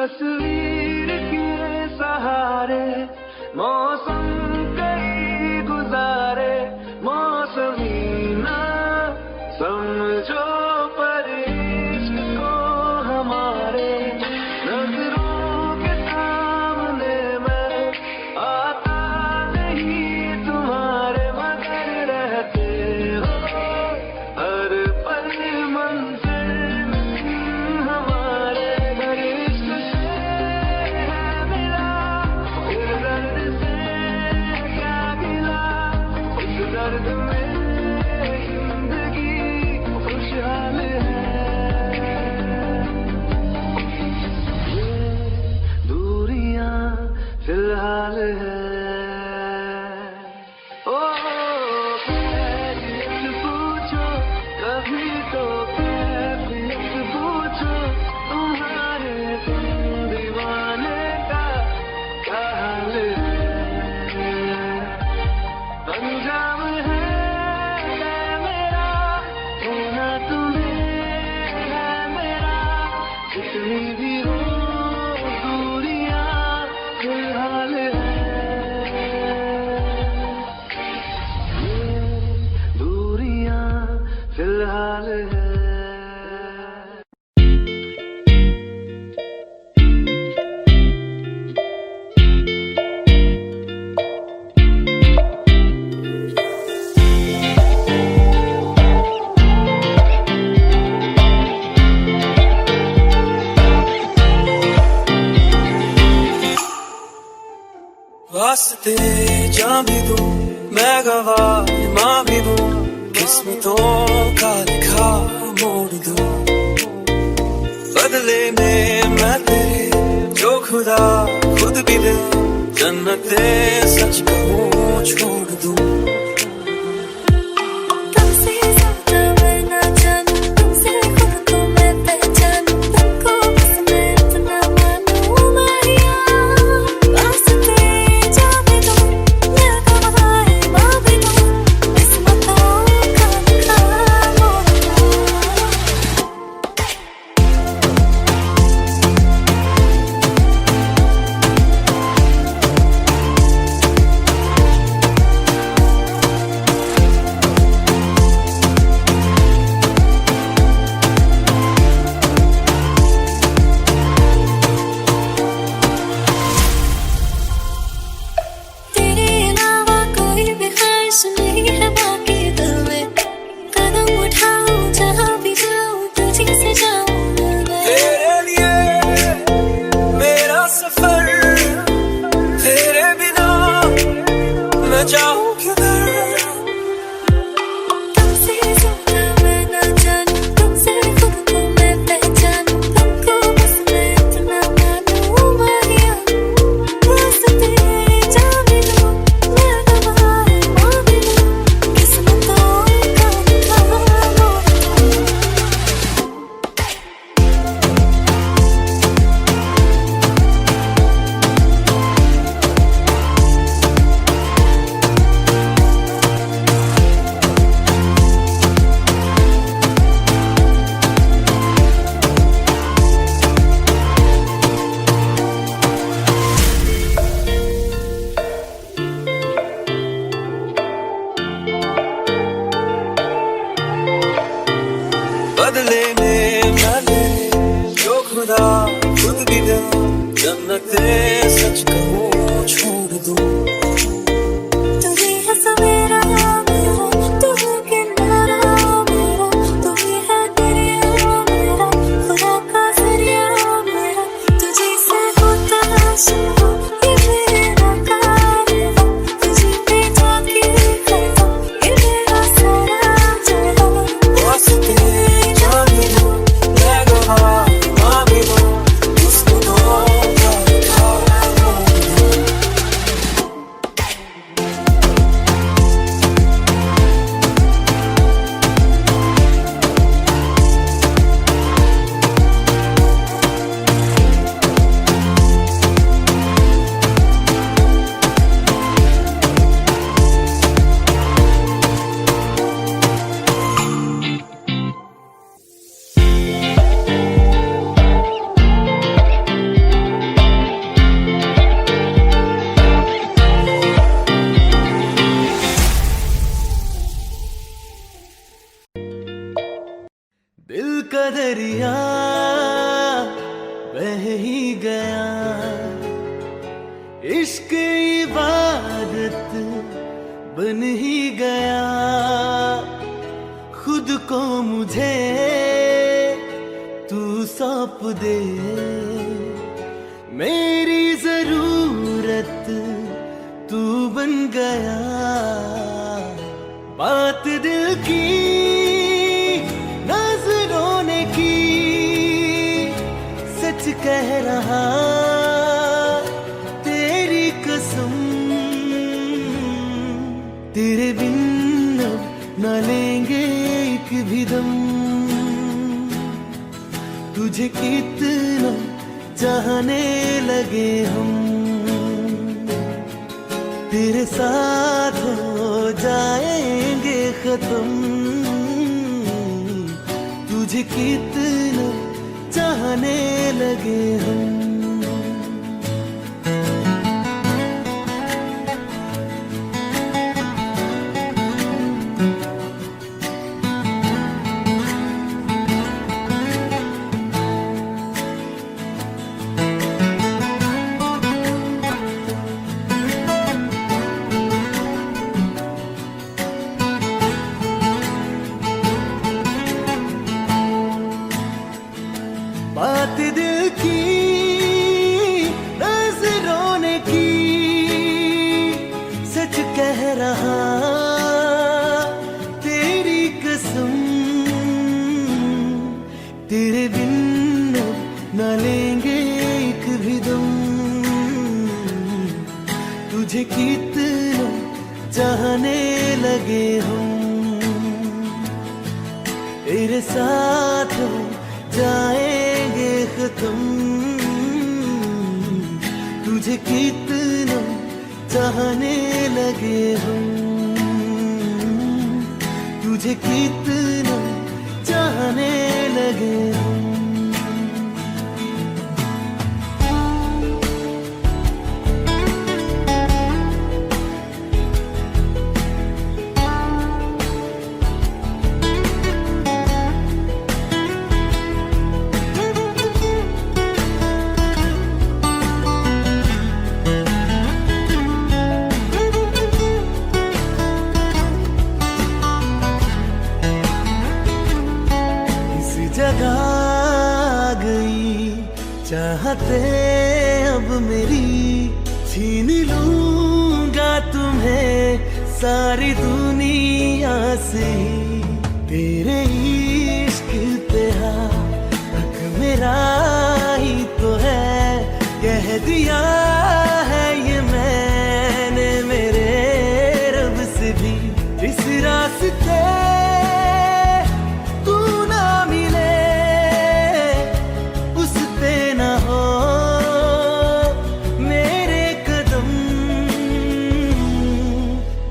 तस्वीर के सहारे मौसम कई गुजारे, मौसमी ना समझो पर इश्क को हमारे, नजरों के सामने मैं आता नहीं तुम्हारे, मगर रहते हो हर पल मंजिल हमारे। घर इश्क से है मिला, फिर दर्द से क्या गिला, इस दर्द में जिंदगी खुशहाल है। ये दूरियां फिलहाल है। ओ कैफियत पूछो कभी तो, कैफियत पूछो तुम्हारे तुम दीवाने का क्या हाल है। अंजाम है मेरा होना तुम्हें है मेरा, जितनी भी हो दूरियां फिलहाल है। ये दूरियां फिलहाल है। वास्ते जा भी दूं मैं गवाह मां भी दूं, किस्मतों का लिखा मोड़ दूं, बदले में मैं तेरे जो खुदा खुद भी दे, जन्नते सच कहूं छोड़ दूं। तुमसे ज्यादा मैं ना जानूं, तुमसे खुद को मैं पहचानूं, तुमको बस मैं इतना मानूं मारिया। वास्ते जा भी दूं मैं गवाह मां भी दूं, किस्मतों का लिखा मोड़ दूं। तेरे अलावा कोई भी ख्वाहिश नहीं है बाकी दिल में, कदम उठाऊं जहाँ भी जाऊं तुझी से जाऊं मैं। तेरे लिए मेरा सफर, तेरे बिना मैं जाऊं किधर। तुमसे ज्यादा मैं ना जानूं, तुमसे खुद को मैं पहचानूं, तुमको बस मैं इतना मानूं मारिया। वास्ते जा भी दूं मैं गवाह मां भी दूं, किस्मतों का लिखा मोड़ दूं। बदले में मैं तेरे जो खुदा खुद भी दे, जन्नते सच कहूं छोड़ दूं। तू ही है सवेरा मेरा, तू है किनारा मेरा, तू ही है दरिया मेरा, खुदा का जरिया मेरा। तुझी से होता शुरू ये मेरा कारवां, तुझी पे जाके खड़ा ये मेरा सारा जहां। वास्ते जा भी दूं मैं गवाह मां भी दूं, किस्मतों का लिखा मोड़ दूं। का दरिया बह ही गया, इश्क इबादत बन ही गया। खुद को मुझे तू सौंप दे, मेरी जरूरत तू बन गया। बात दिल की नजरों ने की, सच कह रहा तेरी कसम। तेरे बिन अब न लेंगे एक भी दम, तुझे कितना चाहने लगे हम। तेरे साथ हो जाएंगे खत्म, तुझे कितना चाहने लगे हम। बात दिल की नजरों ने की, सच कह रहा तेरी कसम। तेरे बिन न लेंगे एक भी दम, तुझे कितना चाहने लगे हम। तेरे साथ जाएंगे खत्म, तुझे कितना चाहने लगे हम। तुझे कितना चाहने लगे हम। जगा गई चाहते अब मेरी, छीन लूंगा तुम्हें सारी दुनिया से। तेरे इश्क पे हक मेरा ही तो है, कह दिया है ये मैंने मेरे रब से भी। इस रास्ते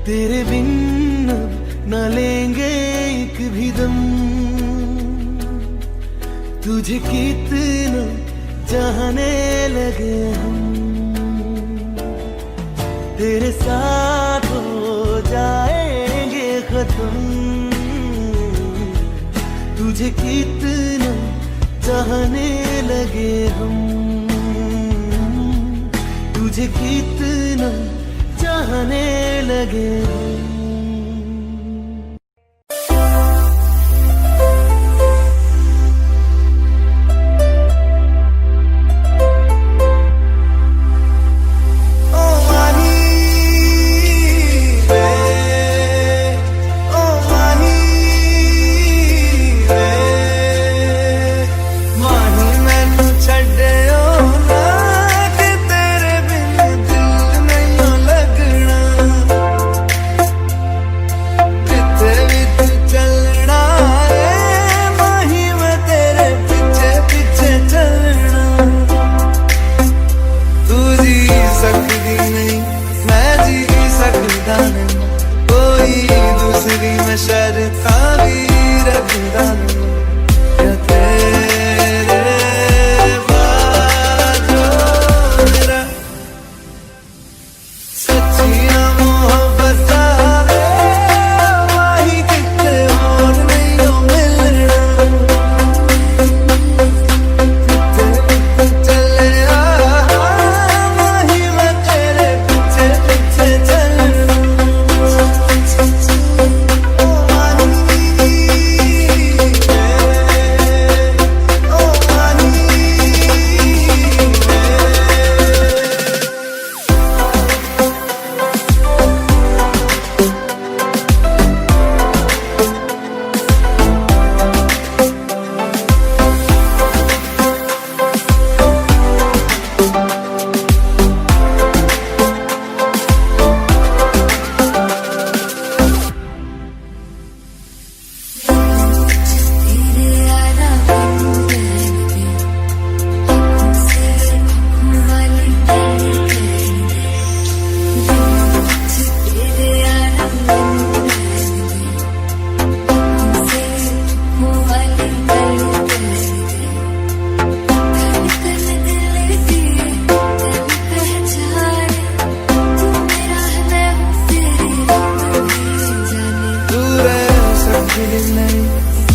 तेरे बिन न लेंगे एक भी दम, तुझे कितना चाहने लगे हम। तेरे साथ हो जाएंगे खत्म, तुझे कितना चाहने लगे हम। तुझे कितना चाहने लगे हम।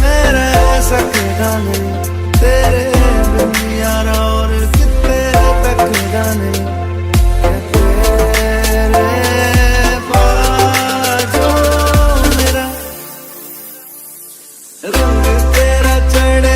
मैं रह सकता नहीं तेरे बिन यारा, और कितने तक जाने तेरे बाजो मेरा रंग तेरा चढ़े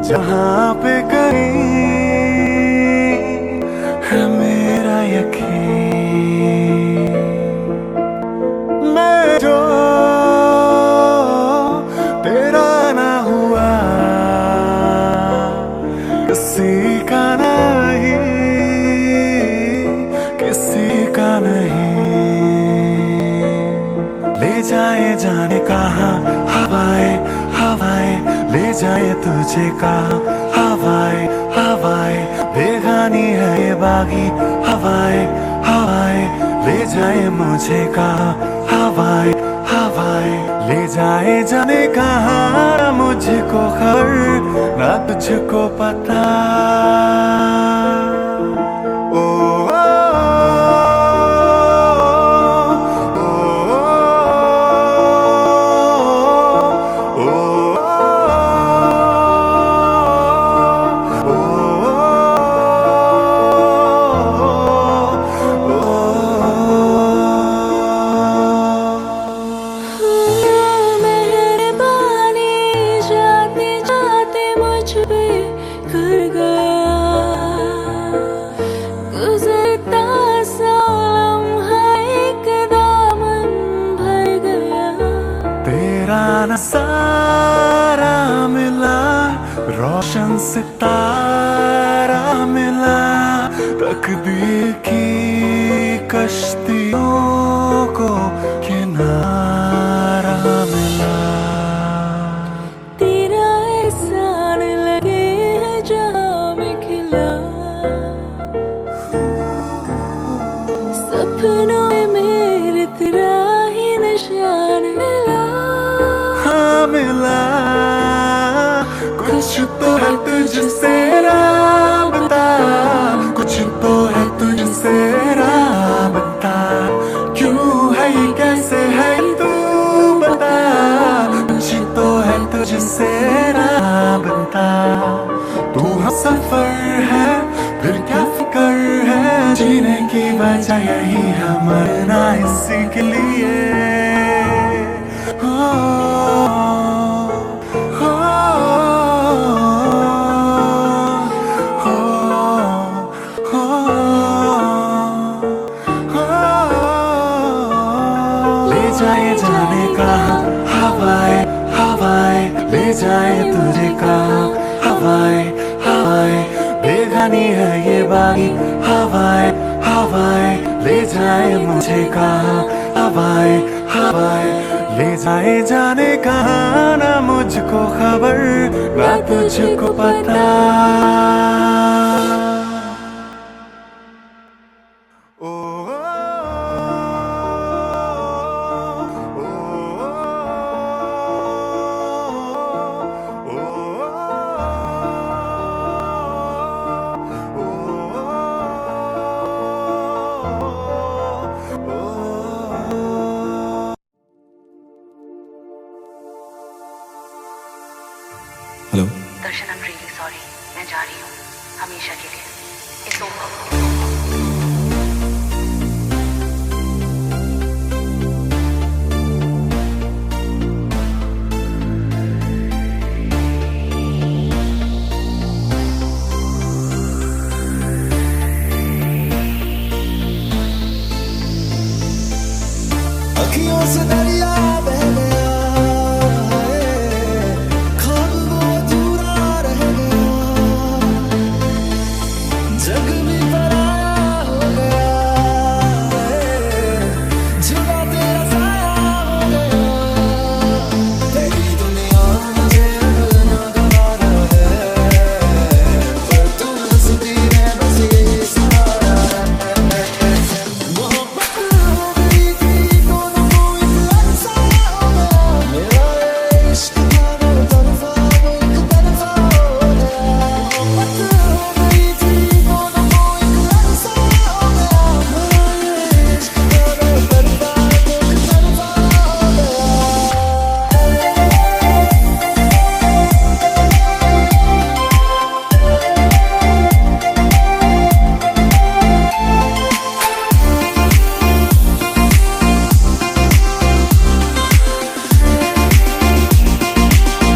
जहाँ पे कहीं है मेरा यकीन, मैं जो तेरा ना हुआ किसी का नहीं, किसी का नहीं। ले जाए जाने कहाँ हवाएं हवाएं, ले जाए तुझे कहाँ हवाएं हवाएं, बेगानी है ये बागी हवाएं हवाएं, ले जाए मुझे कहाँ हवाएं हवाएं, ले जाए जाने कहाँ ना मुझको खबर ना तुझको पता। ओ सारा मिला, रोशन सितारा मिला, तकदीर की कश्तियों को किनारा मिला। तेरा एहसान लगे है जहाँ में खिला, सपनों में मेरे तेरा ही निशान मिला। मिला कुछ तो है तुझसे राबता, कुछ तो है तुझसे राबता, क्यों है ये कैसे है तू बता, कुछ तो है तुझसे राबता। तू हम सफर है फिर क्या फिक्र है, जीने की वजह यही है मरना इसी के लिए। जाए जाने कहाँ हवाएं हवाएं, ले जाए तुझे कहाँ हवाएं हवाएं, बेगानी है ये बागी हवाएं हवाएं, ले जाए मुझे कहाँ हवाएं हवाएं, ले जाए जाने कहाँ ना मुझको खबर ना तुझको पता। दर्शन, आई एम रियली सॉरी। मैं जा रही हूँ हमेशा के लिए। It's over. अखियों से दरिया बह गया है, ख्वाब वो अधूरा रह गया, जग भी पराया हो गया है, जुदा तेरा साया हो गया, तेरी दुनिया मुझे अब नागवारा है, पर तू हंसती है बस यही सहारा है। मोहब्बत हो गई थी दोनों को एक अरसा हो गया, मेरा इश्क था वो तरफा वो एक तरफा हो गया। मोहब्बत हो गई थी दोनों को एक अरसा हो गया, मेरा इश्क था वो तरफा वो एक तरफा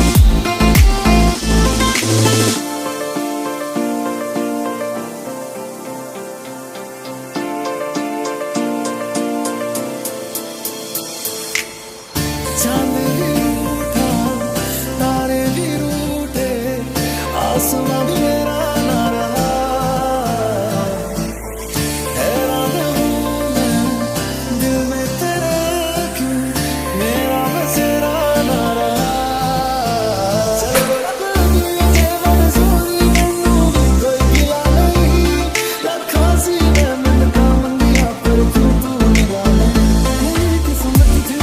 हो चांद भी रूठा, तारे भी रूठे, आसमां भी मेरा ना रहा, हैरान हूँ मैं दिल में तेरे क्यों मेरा बसेरा ना रहा। चल बड़ा मुझे मंजूरी मैनू भी कोई गिला नहीं, लखां सी मैं मिन्नतां मंगियां पर तू मिला नहीं, मेरी किस्मत थी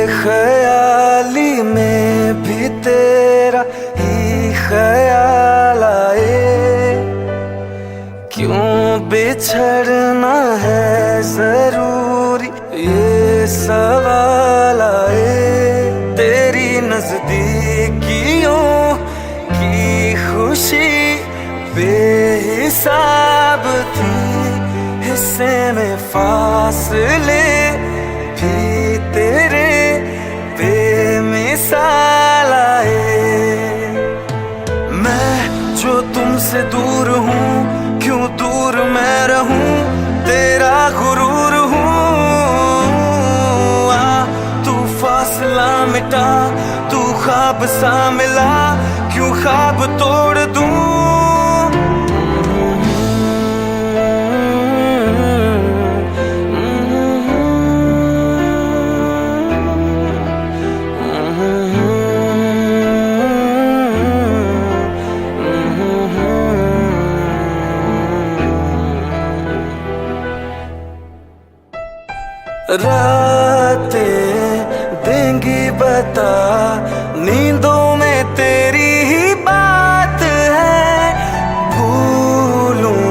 बेख्याली में भी तेरा ही ख्याल आए, क्यों बिछड़ना है जरूरी ये सवाल आए, तेरी नजदीकियों की खुशी बेहिसाब थी, हिस्से में फासले भी तेरे बेमिसाल आए। मैं जो तुमसे दूर हूँ क्यों दूर मैं रहूं, तेरा गुरूर हूँ, आ तू फासला मिटा, तू ख्वाब सा मिला, क्यों ख्वाब तोड़ दूं। रातें देंगी बता, नींदों में तेरी ही बात है, भूलूं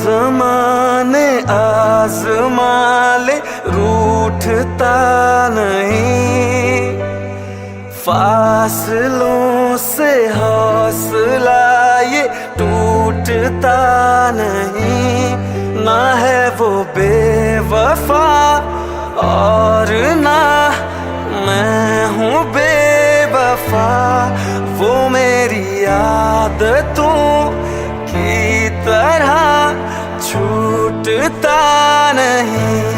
ज़माने आज़मा ले रूठता नहीं, फासलों से हौसला ये टूटता नहीं। ना है वो बेवफा और ना मैं हूँ बेवफा, वो मेरी आदतों की तरह छूटता नहीं।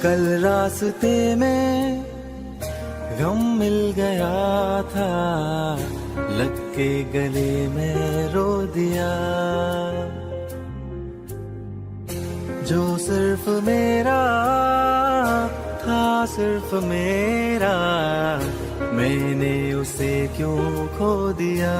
कल रास्ते में गम मिल गया था, लग के गले में रो दिया। जो सिर्फ मेरा था, सिर्फ मेरा, मैंने उसे क्यों खो दिया।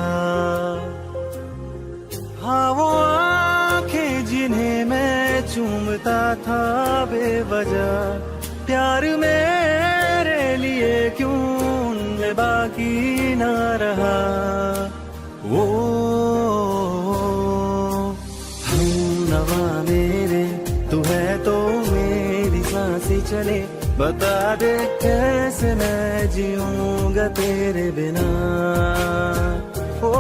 हाँ वो आंखें जिन्हें मैं चूमता था बेवजह, प्यार मेरे लिए क्यों उनमें बाकी ना रहा। वो हम नवा मेरे, तू है तो मेरी सांसें चले, बता दे कैसे मैं जीऊंगा तेरे बिना। ओ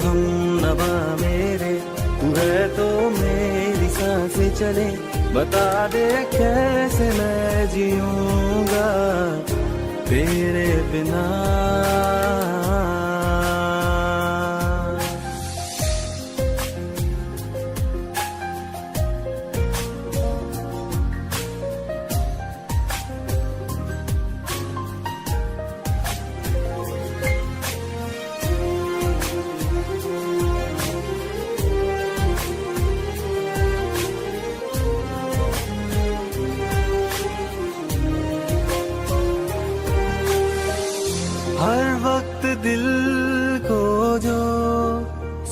हम नवा मेरे, तू है तो मेरी सांसें चले, बता दे कैसे मैं जीऊंगा तेरे बिना। हर वक्त दिल को जो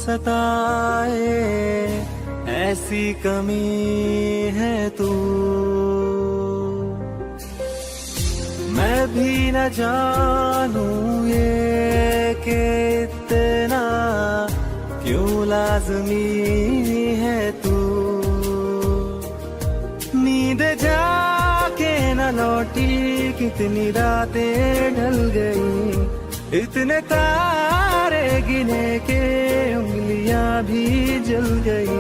सताए, ऐसी कमी है तू। मैं भी न जानूं ये कि इतना क्यों लाज़मी है तू। नींद जाके न लौटी, कितनी रातें ढल गई, इतने तारे गिने के उंगलियां भी जल गई।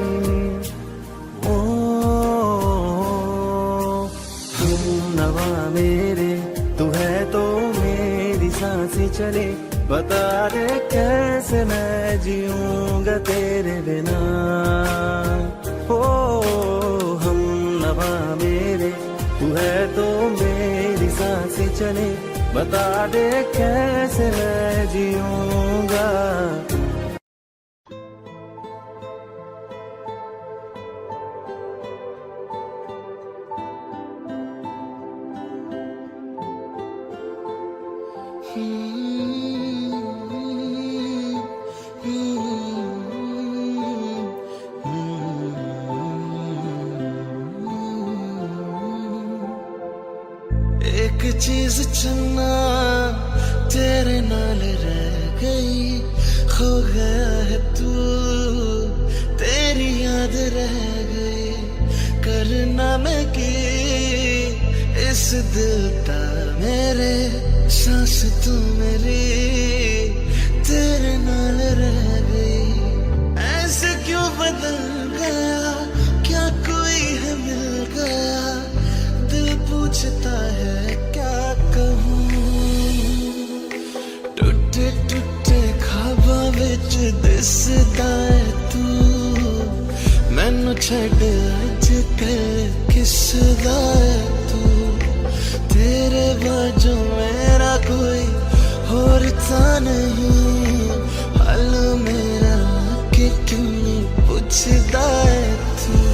ओ हम नवा मेरे, तू है तो मेरी सांसें चले, बता दे कैसे मैं जीऊंगा तेरे बिना। ओ हम नवा मेरे, तू है तो मेरी सांसें चले, बता दे कैसे मैं जीऊंगा। एक चीज चुनना तेरे नाल रह गई, खो गया है तू, तेरी याद रह गई। करना मैं की इस दिल दा मेरे, सांस तू मेरी तेरे नाल रह गई। ऐसे क्यों बदल गया, क्या कोई है मिल गया, दिल पूछता है क्या कहूँ। टूटे टूटे छड़ अजकल किसदा है तू तेरे बाजू मेरा कोई होर ता नहीं हाल मेरा कि क्यों नहीं पुछदा है तू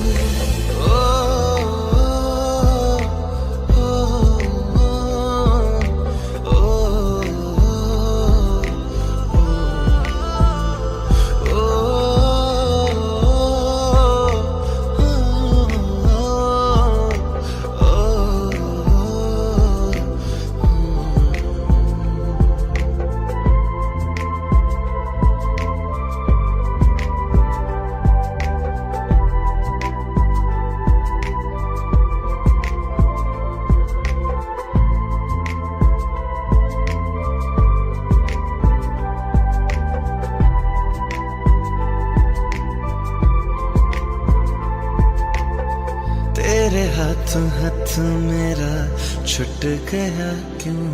तेरे हाथों हाथ मेरा छुट गया क्यों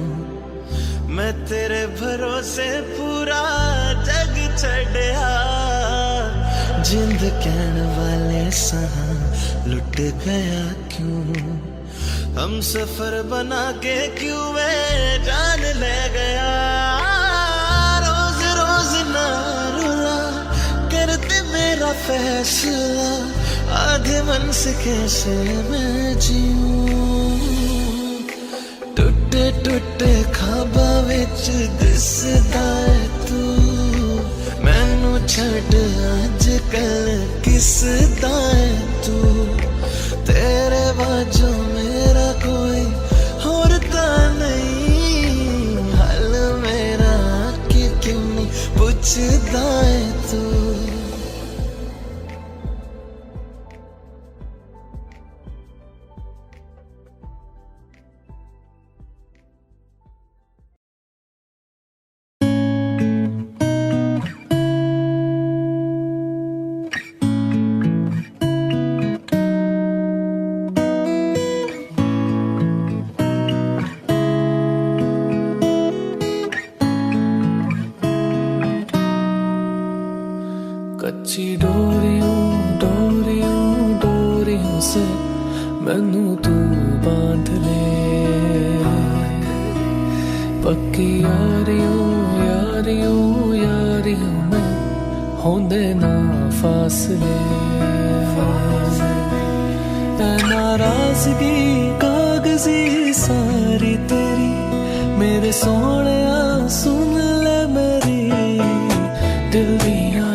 मैं तेरे भरोसे पूरा जग छड़या जिंद कहन वाले सहा लुट गया क्यों हम सफर बना के क्यों वे जान ले गया रोज रोज ना रुला करते मेरा फैसला आधे मन से कैसे मैं जीऊं टुटे टुटे ख्वाबा विच दिसदा है तू मैनू छड़ अजकल किसदा है तू तेरे बाजू मेरा कोई होर ता नहीं हाल मेरा कि क्यों नहीं पुछदा है तू कच्ची डोरियों डोरियों डोरियों से मैनू तू बांध ले पक्की यारियों यारियों यारियों में होंदे ना फासले नाराजगी कागजी सारी तेरी मेरे सोने सुन ले मेरी दिल दिया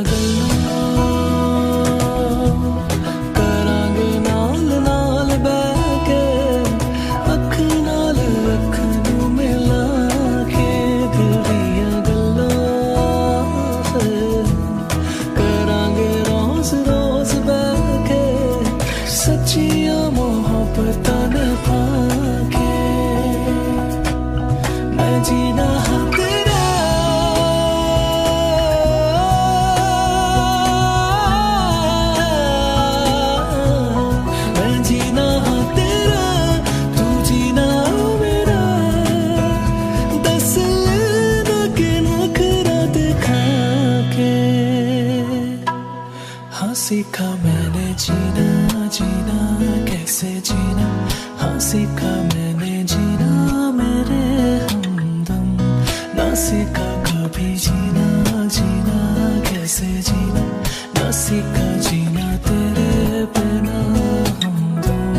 सीखा मैंने जीना जीना कैसे जीना हाँ सीखा मैंने जीना मेरे हमदम ना सीखा कभी जीना जीना कैसे जीना ना सीखा जीना तेरे बिना हमदम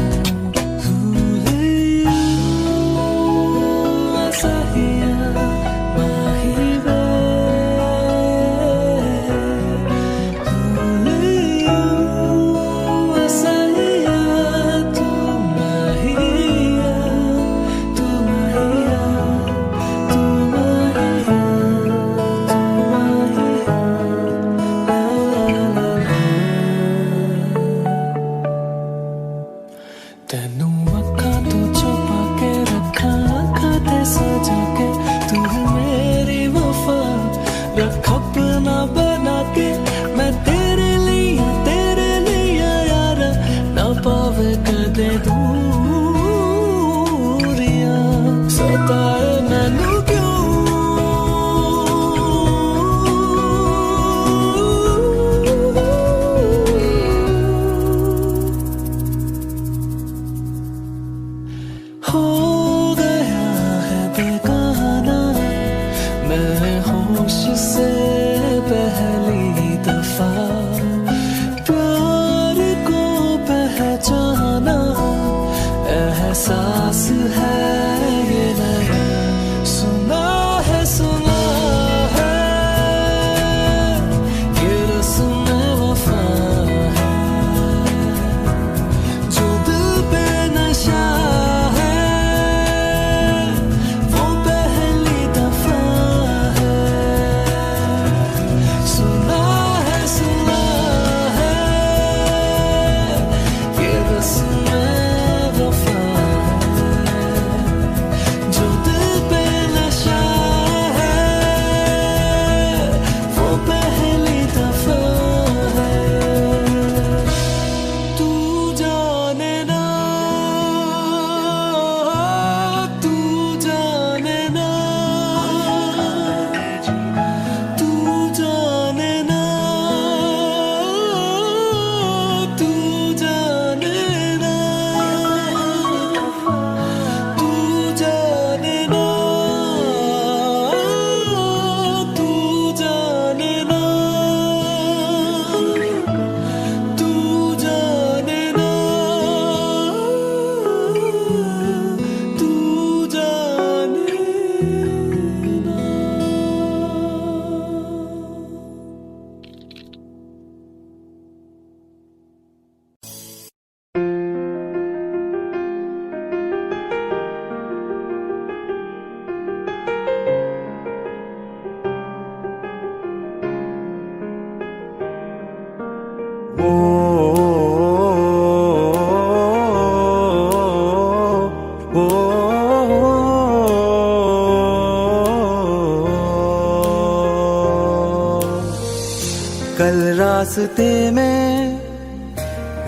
कल रास्ते में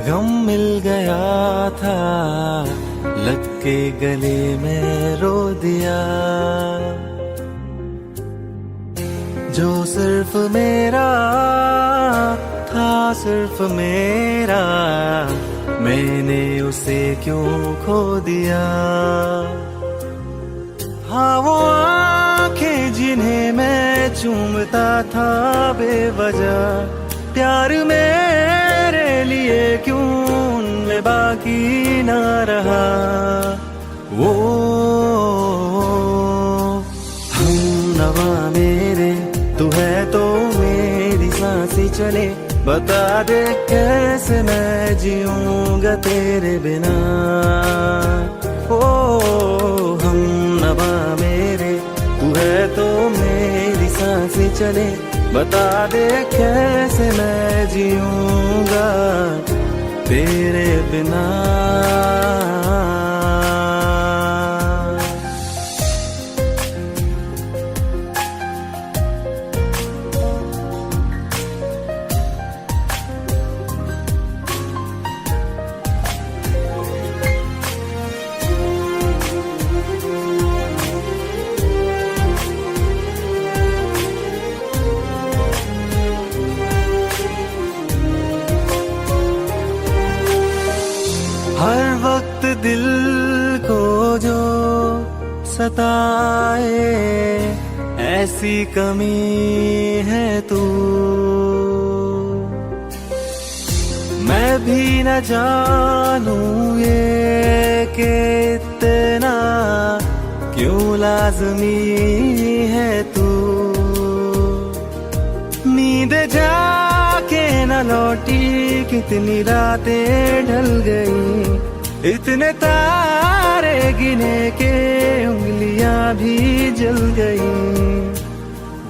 गम मिल गया था, लग के गले में रो दिया। जो सिर्फ मेरा था, सिर्फ मेरा, मैंने उसे क्यों खो दिया। हाँ वो आंखें जिन्हें मैं चूमता था बेवजह, प्यार मेरे लिए क्यों उनमें बाकी ना रहा। वो हम नवा मेरे, तू है तो मेरी सांसें चले, बता दे कैसे मैं जीऊंगा तेरे बिना। ओ हम नवा मेरे, तू है तो मेरी सांसें चले, बता दे कैसे मैं जीऊंगा तेरे बिना। हर वक्त दिल को जो सताए, ऐसी कमी है तू। मैं भी न जानूं ये कि इतना क्यों लाज़मी है तू। नींद जाके न लौटी, कितनी रातें ढल गई, इतने तारे गिने के उंगलियां भी जल गई।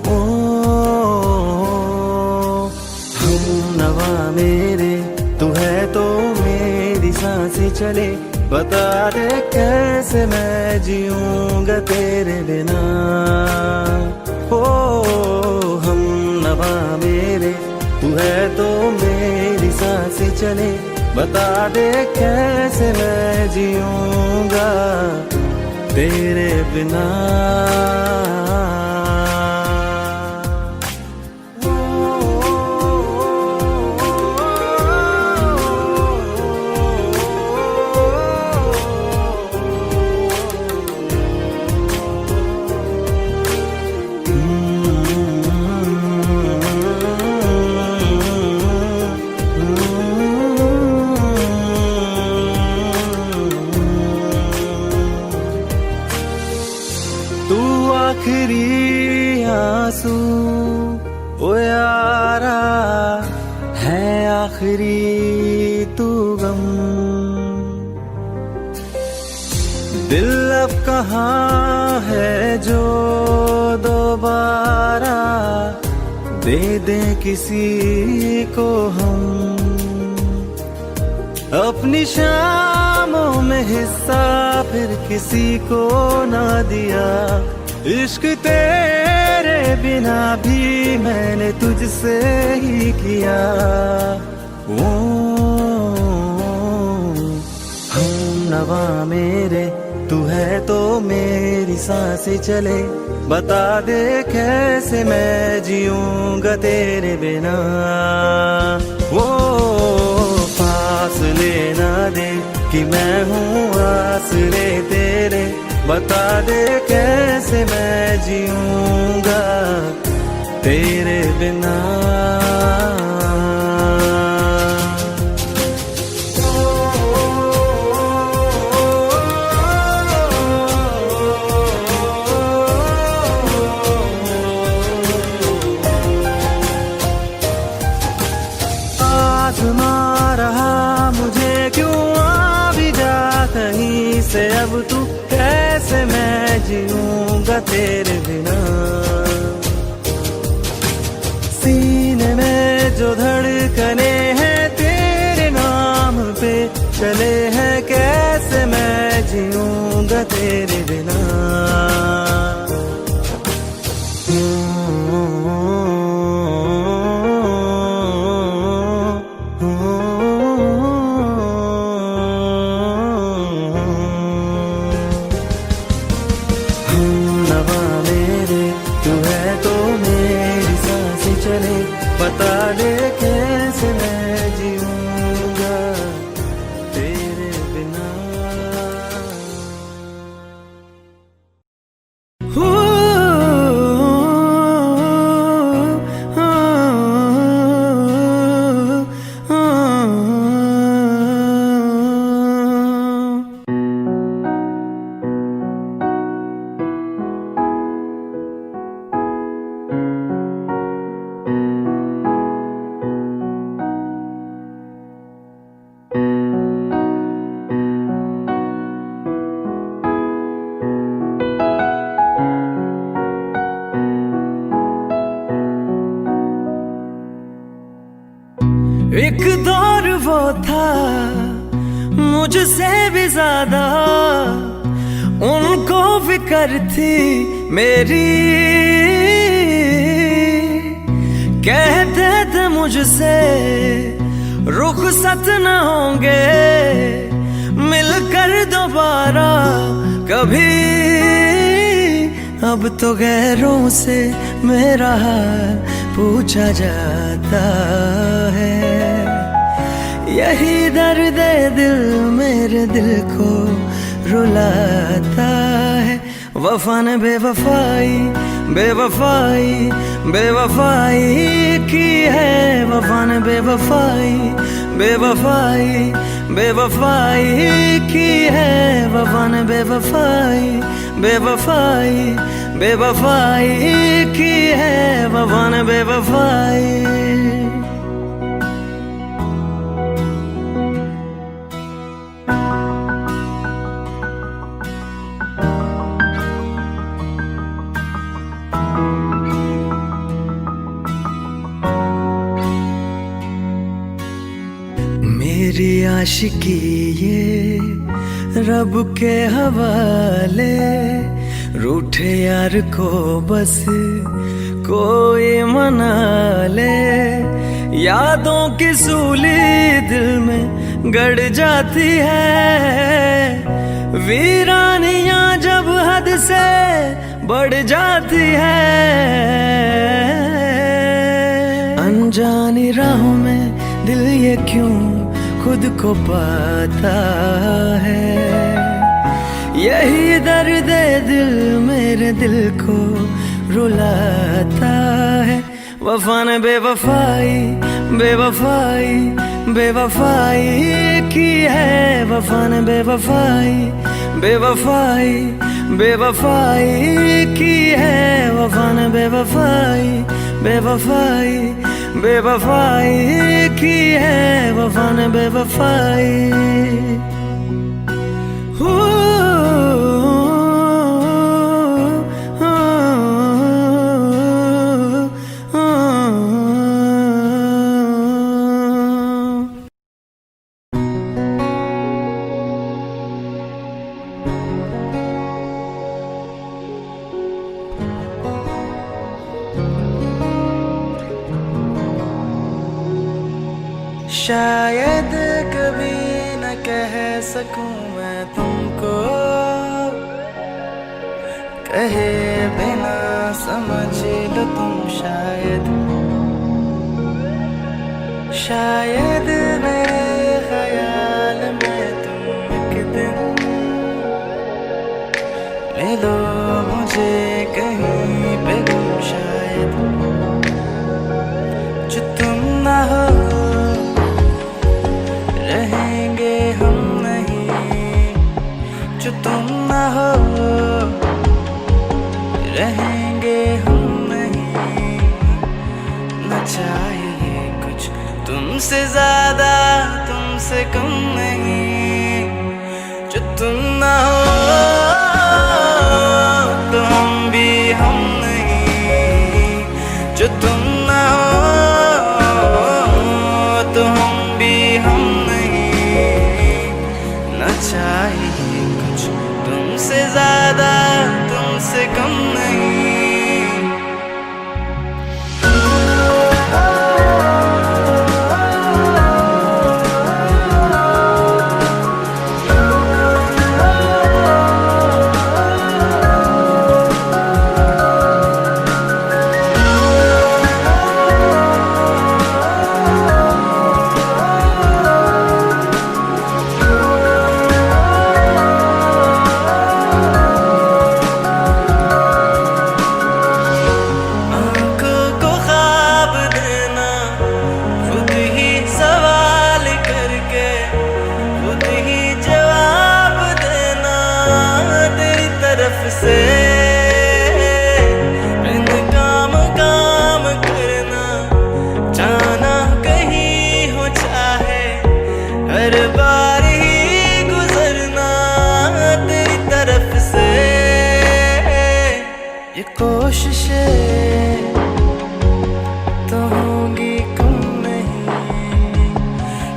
ओ हम नवा मेरे, तू है तो मेरी सांसें चले, बता दे कैसे मैं जीऊंगा तेरे बिना। ओ हम नवा मेरे, तू है तो मेरी सांसें चले, बता दे कैसे मैं जीऊंगा तेरे बिना। तू आखिरी आंसू ओ यारा है, आखिरी तू गम। दिल अब कहाँ है जो दोबारा दे दे किसी को हम। अपनी शामों में हिस्सा फिर किसी को ना दिया, इश्क तेरे बिना भी मैंने तुझसे ही किया। ओ हम नवा मेरे, तू है तो मेरी सांसें चले, बता दे कैसे मैं जीऊंगा तेरे बिना। वो फासले ना दे कि मैं हूँ आसरे तेरे, बता दे कैसे मैं जीऊंगा तेरे बिना। आज़मा रहा मुझे क्यों आ भी जा कहीं से, अब तू कैसे मैं जीऊंगा तेरे बिना। सीने में जो धड़कने हैं तेरे नाम पे चले हैं, कैसे मैं जीऊंगा तेरे बिना। बता दे कैसे मैं जीऊंगा तेरे बिना। एक दौर वो था मुझसे भी ज्यादा उनको फिक्र थी मेरी, कहते थे मुझसे रुखसत न होंगे मिलकर दोबारा कभी। अब तो गैरों से मेरा हाल पूछा जाता है, यही दर्द दिल मेरे दिल को रुलाता है। वफा ने बेवफाई बेवफाई बेवफाई की है, वफा ने बेवफाई बेवफाई बेवफाई की है, वफा ने बेवफाई बेवफाई बेवफाई की है, वफा ने बेवफाई। मेरी आशिकी ये रब के हवाले, रूठे यार को बस कोई मना ले। यादों की सूली दिल में गड़ जाती है, वीरानियां जब हद से बढ़ जाती है। अनजानी राहों में दिल ये क्यों खुद को पाता है, यही दर्द दिल मेरे दिल को रुलाता है। वफा ने बेवफाई बेवफाई बेवफाई की है, वफा ने बेवफाई बेवफाई बेवफाई की है, वफा ने बेवफाई बेवफाई बेवफाई की है, वफा ने बेवफाई। शायद कभी न कह सकूं मैं तुमको, कहे बिना समझ लो तुम शायद। शायद मेरे ख्याल में तुम एक दिन ले लो मुझे कहीं पे गुम शायद। जो तुम ना हो रहेंगे हम नहीं, जो तुम ना हो रहेंगे हम नहीं। न चाहिए कुछ तुमसे ज्यादा तुमसे कम नहीं, जो तुम ना हो तो हम भी हम नहीं, जो तुम ना हो तो हम भी हम नहीं। न चाहिए कुछ तुमसे ज्यादा तुमसे कम नहीं। तो होंगी कम नहीं,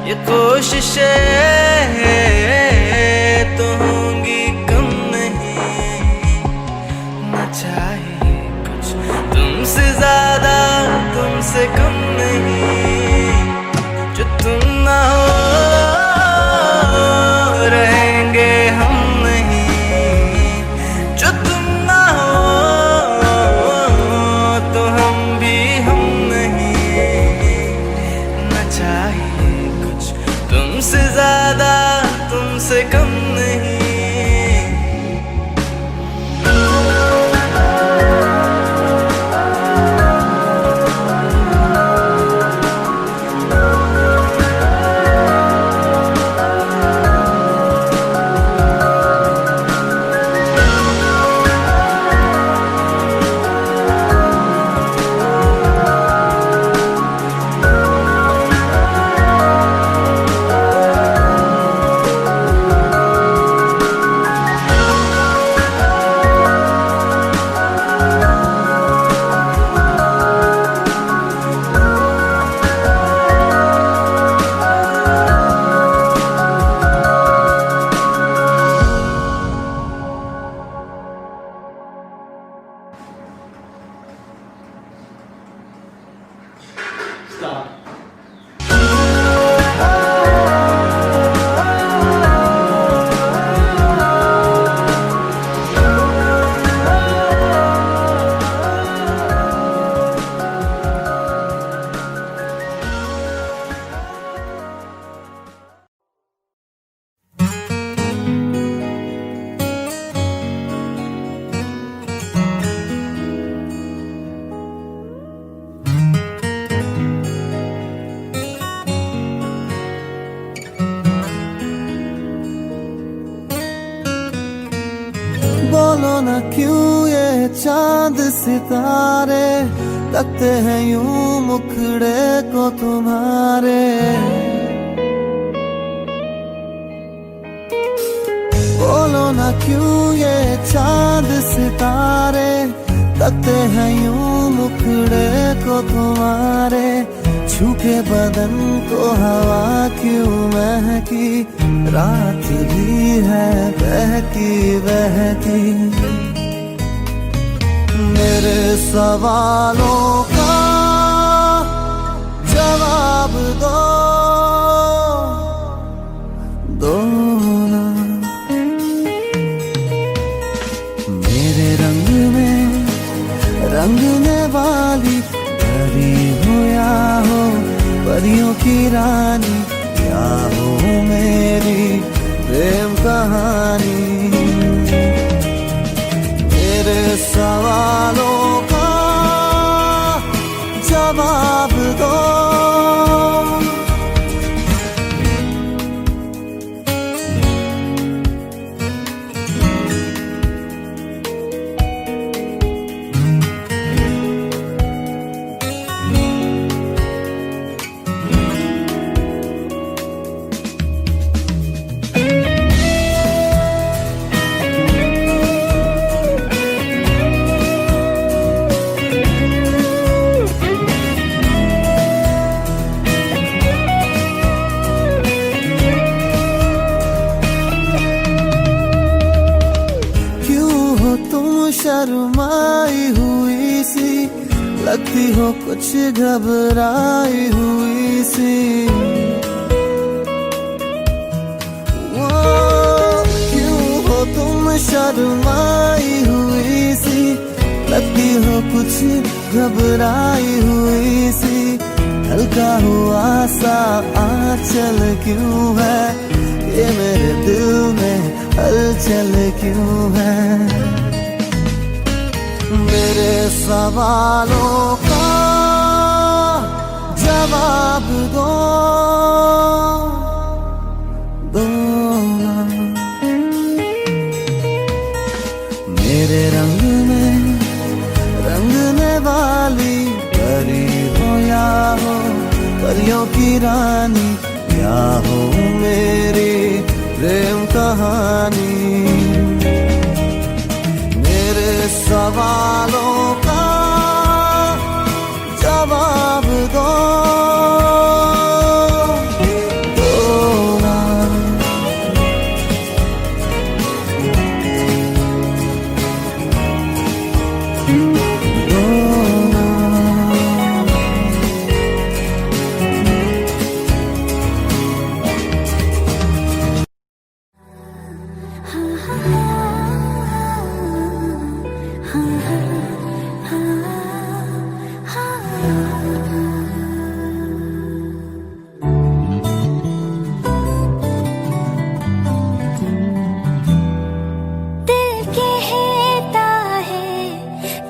ये कोशिशें तो होंगी कम नहीं। न चाहिए कुछ तुमसे ज्यादा, तुमसे कम नहीं। जो तुम ना हो रहेंगे हम नहीं, जो तुम ना हो तो हम भी हम नहीं। न चाहिए कुछ तुमसे ज्यादा, तुमसे कम नहीं। बोलो ना क्यों ये चांद सितारे लगते हैं यूं मुखड़े को तुम्हारे। बोलो ना क्यों ये चांद सितारे लगते हैं यूं मुखड़े को तुम्हारे। छूके बदन को हवा क्यों महकी, रात भी है बहकी बहकी। मेरे सवालों का जवाब दो ना। मेरे रंग में रंगने वाली परी हो या हो परियों की रानी, या हो मेरी प्रेम कहानी। मेरे सवालों का जवाब दो। शर्माई हुई सी लगती हो, कुछ घबराई हुई सी। क्यों हो तुम शर्माई हुई सी लगती हो, कुछ घबराई हुई सी। हल्का हुआ सा आंचल क्यों है, ये मेरे दिल में हलचल क्यों है। मेरे सवालों का जवाब दो ना। मेरे रंग में रंगने वाली परी हो या हो परियों की रानी, या हो मेरी प्रेम कहानी। सवालों का जवाब दो।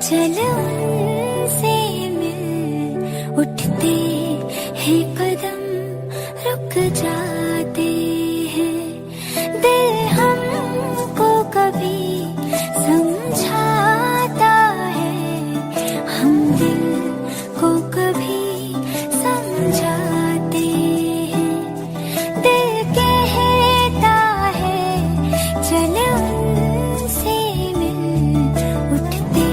चल उनसे मिल, उठते हैं कदम रुक जाते हैं। दिल हमको कभी समझाता है, हम दिल को कभी समझाते हैं। दिल कहता है चल उनसे मिल, उठते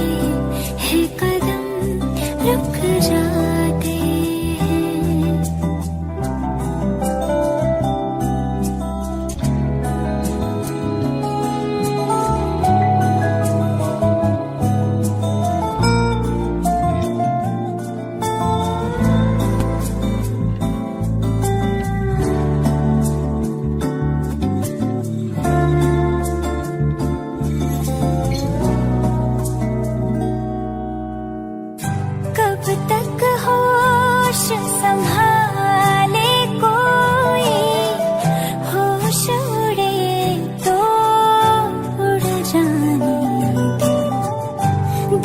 है कदम रुक जाते हैं। कब तक होश संभाले कोई, होश उड़े तो उड़ जाने दो।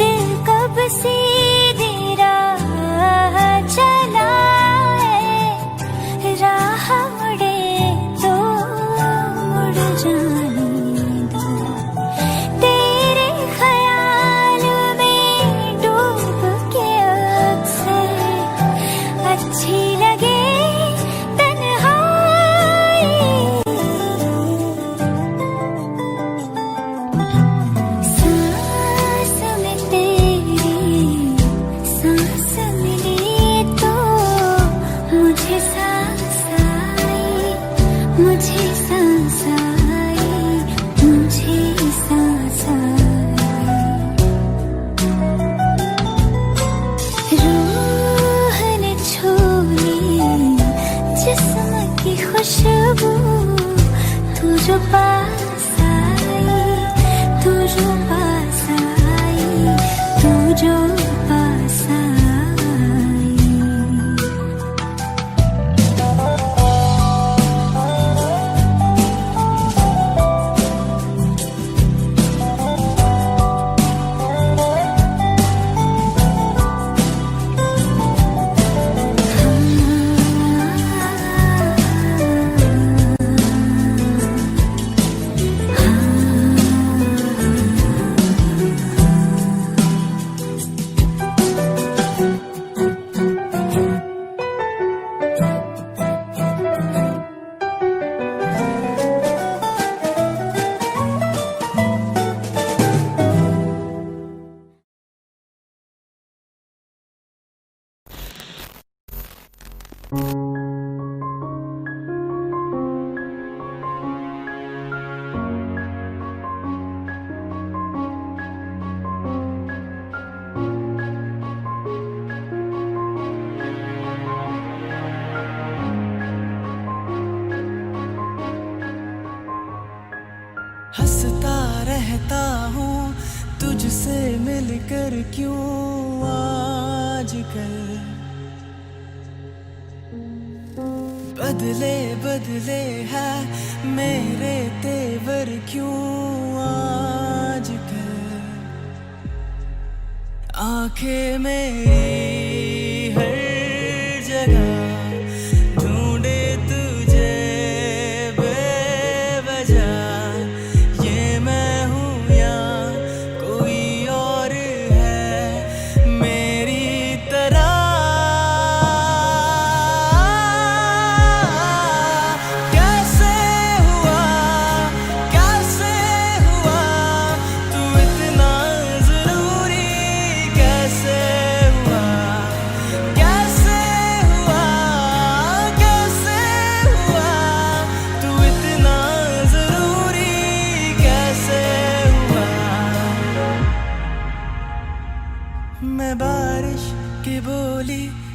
दिल कब सीधी राह चलाए, राह उड़े तो उड़ जाने दो। तेरे ख्याल में डूब के अक्सर अच्छी लगे तन्हाई। सांस में तेरी सांस मिली तो मुझे सांस आई, मुझे सांस आई, मुझे सांस आई। रूह ने छू ली जिस्म की खुशबू, तू जो पास आई, तू जो पास आई, तू जो पास आई। हंसता रहता हूँ तुझसे मिलकर, क्यों आजकल बदले बदले है मेरे तेवर, क्यों आजकल आंखें मेरी हर जगह ढूंढे तुझे बेवजह। ये मैं हूँ या कोई और है मेरी तरह। कैसे हुआ तू इतना जरूरी, कैसे हुआ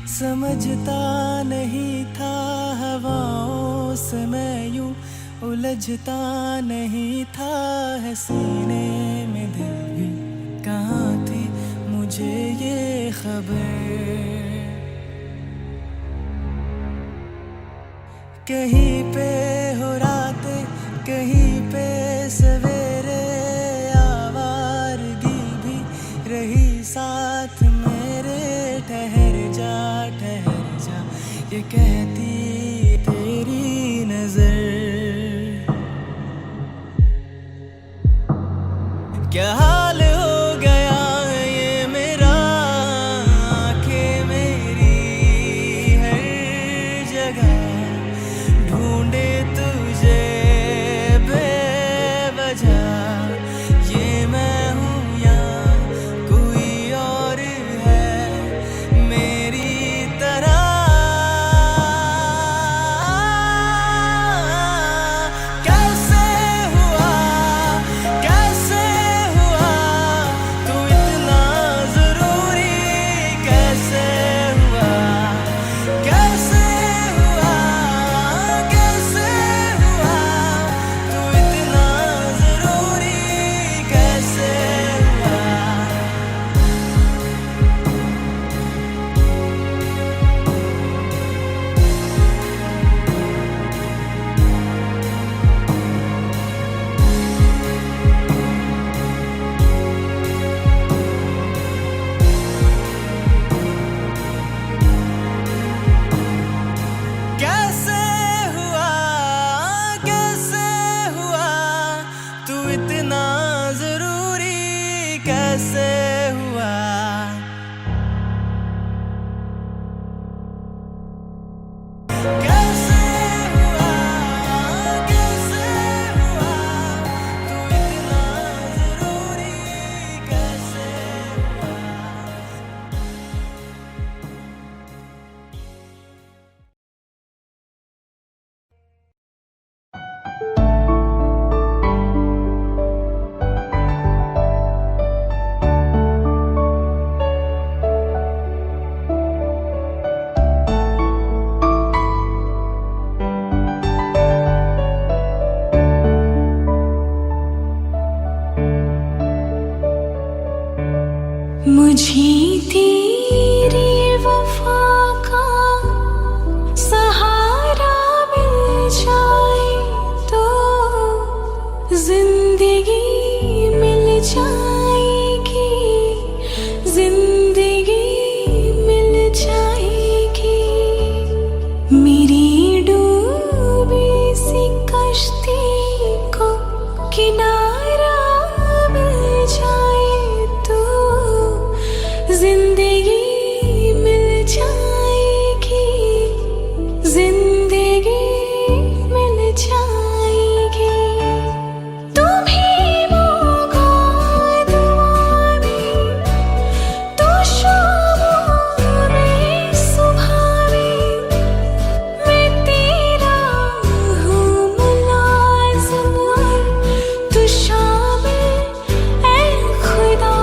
समझता नहीं था हवाओं से मैं यूं उलझता नहीं था है सीने में दिल भी कहाँ थी मुझे ये खबर कहीं पे हो रातें कहीं पे सवेरे आवारगी भी रही साथ मेरे ठहर जा ये कहती तेरी नजर क्या हाल हो गया ये मेरा आँखें मेरी हर जगह ढूंढे तुझे बेवजह ये मैं हूँ या कोई और है मेरी तरह इतना जरूरी कैसे हुआ कैसे हुआ तू इतना जरूरी कैसे हुआ मुझे तेरी वफा का सहारा मिल जाए तो जिंदगी मिल जाएगी जिंदगी मिल जाएगी मेरी डूबी सी कश्ती को किनारा मिल जाए जिंदगी मिल जाएगी जिंदगी मिल जाएगी तुम्हें मौका दुआ में तो शाम में सुबह में मैं तेरा हूँ मुलाज़िम तू शामिल ऐ खुदा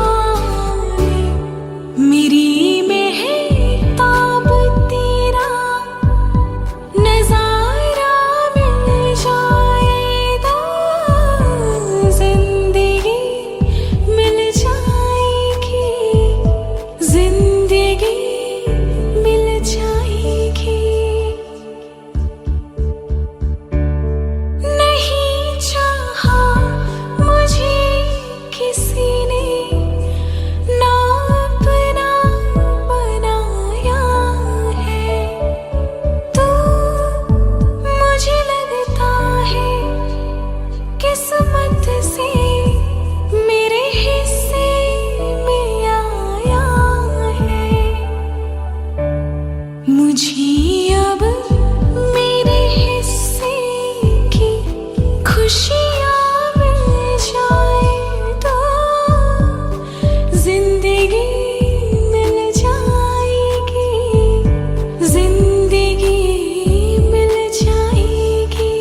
मेरी मेहताब तेरा नज़ारा मिल जाए तो जिंदगी मिल जाएगी जिंदगी मिल जाएगी नहीं चाहा मुझे किसी ने ना अपना बनाया है तो मुझे लगता है किस्मत से मेरे हिस्से में आया है मुझे अब मेरे हिस्से की खुशियाँ मिल जाए तो जिंदगी मिल जाएगी जिंदगी मिल जाएगी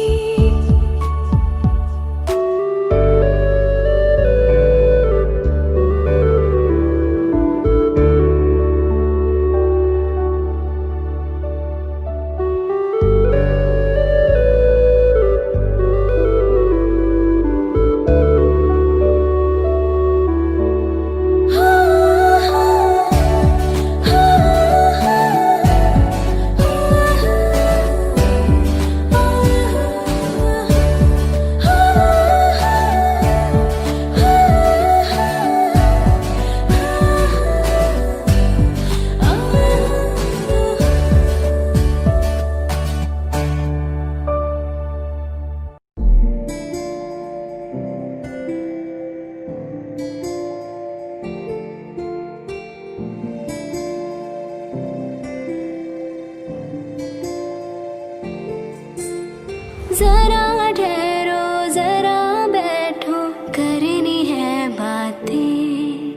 जरा ठहरो जरा बैठो करनी है बातें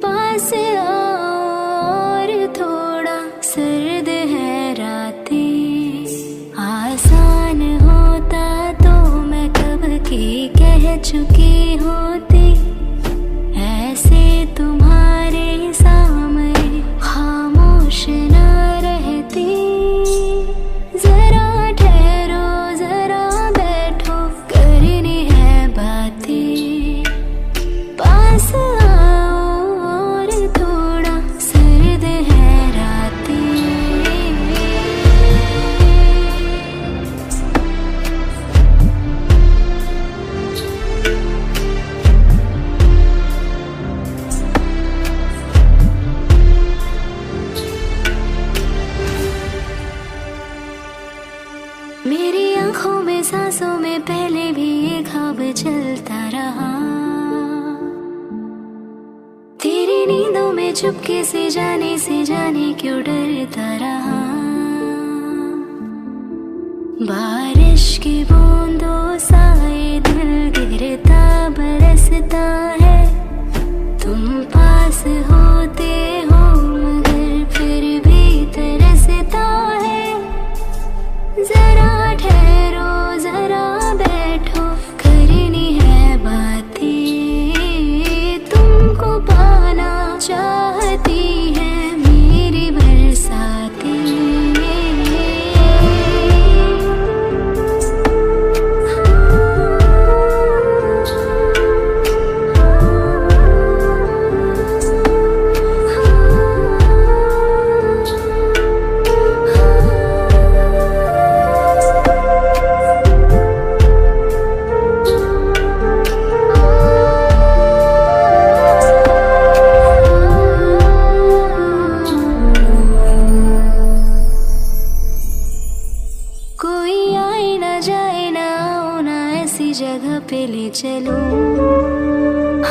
पास आओ और थोड़ा सर्द है रातें आसान होता तो मैं कब की कह चुकी होती ऐसे तुम्हारे सामने खामोश न रहती जरा ठहरो जरा बैठो करनी है बातें पास आओ और थोड़ा सर्द है रातें मेरी आंखों में सांसों में पहले भी ये ख्वाब चलता रहा तेरी नींदों में चुपके से जाने क्यों डरता रहा बारिश की बूंदों सा ये दिल गिरता बरसता है तुम पास होते हो मगर फिर भी तरसता है जरा ठहरो जरा बैठो करनी है बातें तुमको पाना चाहती है मेरी बरसातें कोई आए ना जाए ना आओ ना ऐसी जगह पे ले चलो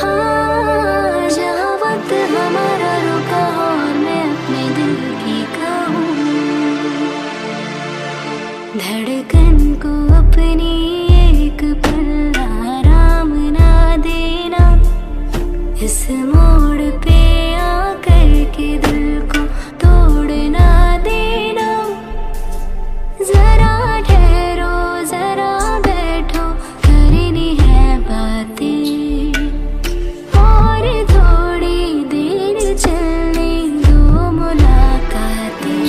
हाँ जहाँ वक्त हमारा रुका हो और मैं अपने दिल की कहूँ धड़कन को अपनी एक पल आराम ना देना इस मोड़ पे आकर के दिल को तोड़ना देना जरा ठहरो जरा बैठो करनी है बातें और थोड़ी देर चलने दो मुलाकातें